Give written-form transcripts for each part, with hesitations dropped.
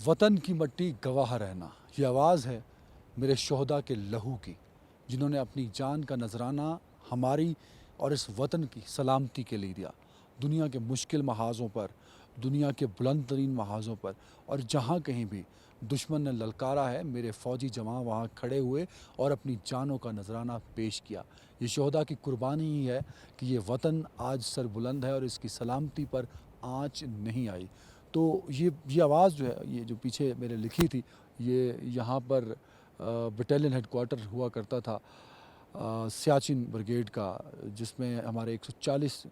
वतन की मट्टी गवाह रहना, ये आवाज़ है मेरे शोहदा के लहू की, जिन्होंने अपनी जान का नजराना हमारी और इस वतन की सलामती के लिए दिया। दुनिया के मुश्किल महाज़ों पर, दुनिया के बुलंद तरीन महाज़ों पर और जहाँ कहीं भी दुश्मन ने ललकारा है, मेरे फ़ौजी जवान वहाँ खड़े हुए और अपनी जानों का नजराना पेश किया। ये शोहदा की कुर्बानी ही है कि ये वतन आज सर बुलंद है और इसकी सलामती पर आँच नहीं आई। तो ये आवाज़ जो है, ये जो पीछे मेरे लिखी थी, ये यहाँ पर बटालियन हेडक्वार्टर हुआ करता था सियाचिन ब्रिगेड का, जिसमें हमारे 140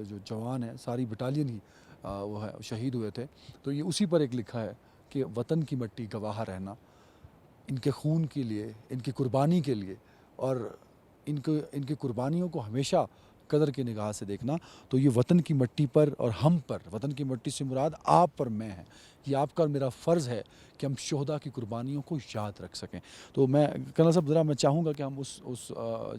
जो जवान हैं, सारी बटालियन ही वो है शहीद हुए थे। तो ये उसी पर एक लिखा है कि वतन की मट्टी गवाह रहना, इनके खून के लिए, इनकी कुर्बानी के लिए और इनकी कुर्बानियों को हमेशा कदर की निगाह से देखना। तो ये वतन की मट्टी पर और हम पर, वतन की मट्टी से मुराद आप पर मैं है, ये आपका और मेरा फ़र्ज़ है कि हम शोहदा की कुर्बानियों को याद रख सकें। तो मैं कर्नल साहब ज़रा मैं चाहूँगा कि हम उस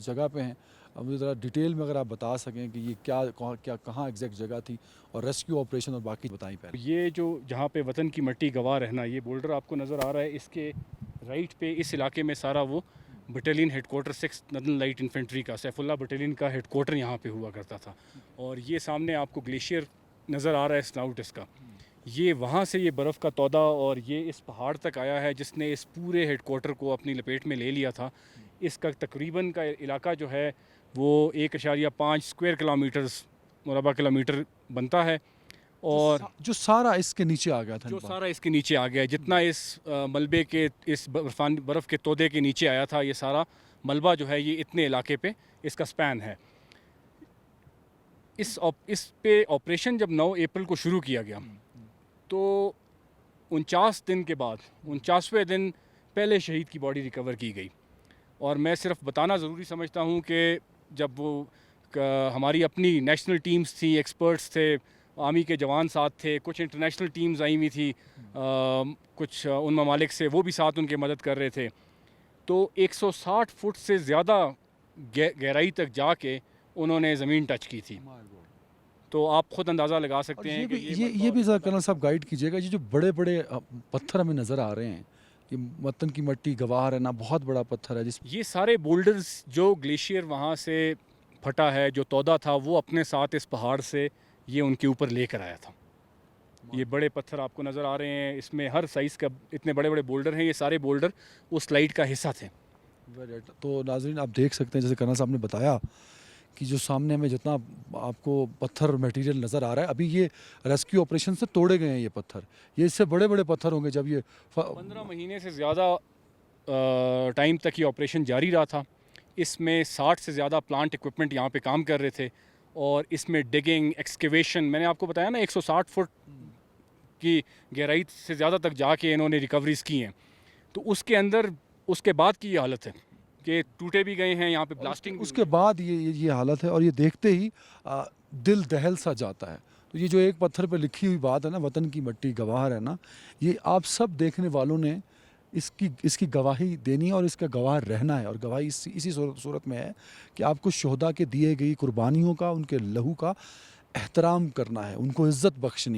जगह पे हैं, मुझे ज़रा डिटेल में अगर आप बता सकें कि ये कहाँ एग्जैक्ट जगह थी और रेस्क्यू ऑपरेशन और बाकी बताएं पहले। ये जो जहाँ पे वतन की मट्टी गवाह रहना, ये बोल्डर आपको नज़र आ रहा है, इसके राइट पे इस इलाके में सारा वो battalion headquarter 6 northern light infantry का सैफुल्ला बटालियन का हेडक्वार्टर यहाँ पे हुआ करता था। और ये सामने आपको ग्लेशियर नज़र आ रहा है, स्नाउट इसका, ये वहाँ से ये बर्फ़ का तौदा और ये इस पहाड़ तक आया है जिसने इस पूरे हेडक्वार्टर को अपनी लपेट में ले लिया था। इसका तकरीबन का इलाका जो है वो 1.5 स्क्वायर किलोमीटर्स मुरबा किलोमीटर बनता है। और जो सारा इसके नीचे आ गया था, जो सारा इसके नीचे आ गया है, जितना इस मलबे के, इस बर्फ़ के तोदे के नीचे आया था, ये सारा मलबा जो है ये इतने इलाके पे इसका स्पैन है। इस पे ऑपरेशन जब 9 अप्रैल को शुरू किया गया तो 49 दिन के बाद 49वें दिन पहले शहीद की बॉडी रिकवर की गई। और मैं सिर्फ बताना ज़रूरी समझता हूँ कि जब वो हमारी अपनी नेशनल टीम्स थी, एक्सपर्ट्स थे, आर्मी के जवान साथ थे, कुछ इंटरनेशनल टीम्स आई हुई थी, कुछ उन ममालिक से, वो भी साथ उनके मदद कर रहे थे। तो 160 फुट से ज़्यादा गहराई तक जाके उन्होंने ज़मीन टच की थी। तो आप खुद अंदाज़ा लगा सकते हैं कि ये भी ज़रा कर्नल साहब गाइड कीजिएगा, ये जो बड़े बड़े पत्थर हमें नज़र आ रहे हैं, ये वतन की मट्टी गवाह रहना बहुत बड़ा पत्थर है जिस ये सारे बोल्डर्स जो ग्लेशियर वहाँ से फटा है, जो तौदा था वो अपने साथ इस पहाड़ से ये उनके ऊपर लेकर आया था। ये बड़े पत्थर आपको नज़र आ रहे हैं, इसमें हर साइज़ का इतने बड़े बड़े बोल्डर हैं, ये सारे बोल्डर उस स्लाइड का हिस्सा थे। तो नाज़रीन आप देख सकते हैं, जैसे कर्नल साहब ने बताया कि जो सामने में जितना आपको पत्थर मटेरियल नज़र आ रहा है, अभी ये रेस्क्यू ऑपरेशन से तोड़े गए हैं ये पत्थर, ये इससे बड़े बड़े पत्थर होंगे जब ये 15 महीने से ज़्यादा टाइम तक ये ऑपरेशन जारी रहा था। इसमें 60 से ज़्यादा प्लांट इक्विपमेंट यहाँ पे काम कर रहे थे और इसमें डिगिंग, एक्सकेवेशन, मैंने आपको बताया ना 160 फुट की गहराई से ज़्यादा तक जाके इन्होंने रिकवरीज की हैं। तो उसके अंदर उसके बाद की ये हालत है कि टूटे भी गए हैं, यहाँ पे ब्लास्टिंग उसके बाद ये हालत है और ये देखते ही दिल दहल सा जाता है। तो ये जो एक पत्थर पे लिखी हुई बात है ना, वतन की मट्टी गवाह रहना, ये आप सब देखने वालों ने इसकी गवाही देनी है और इसका गवाह रहना है। और गवाही इसी सूरत में है कि आपको शोहदा के दिए गई कुर्बानियों का, उनके लहू का एहतराम करना है, उनको इज़्ज़त बख्शनी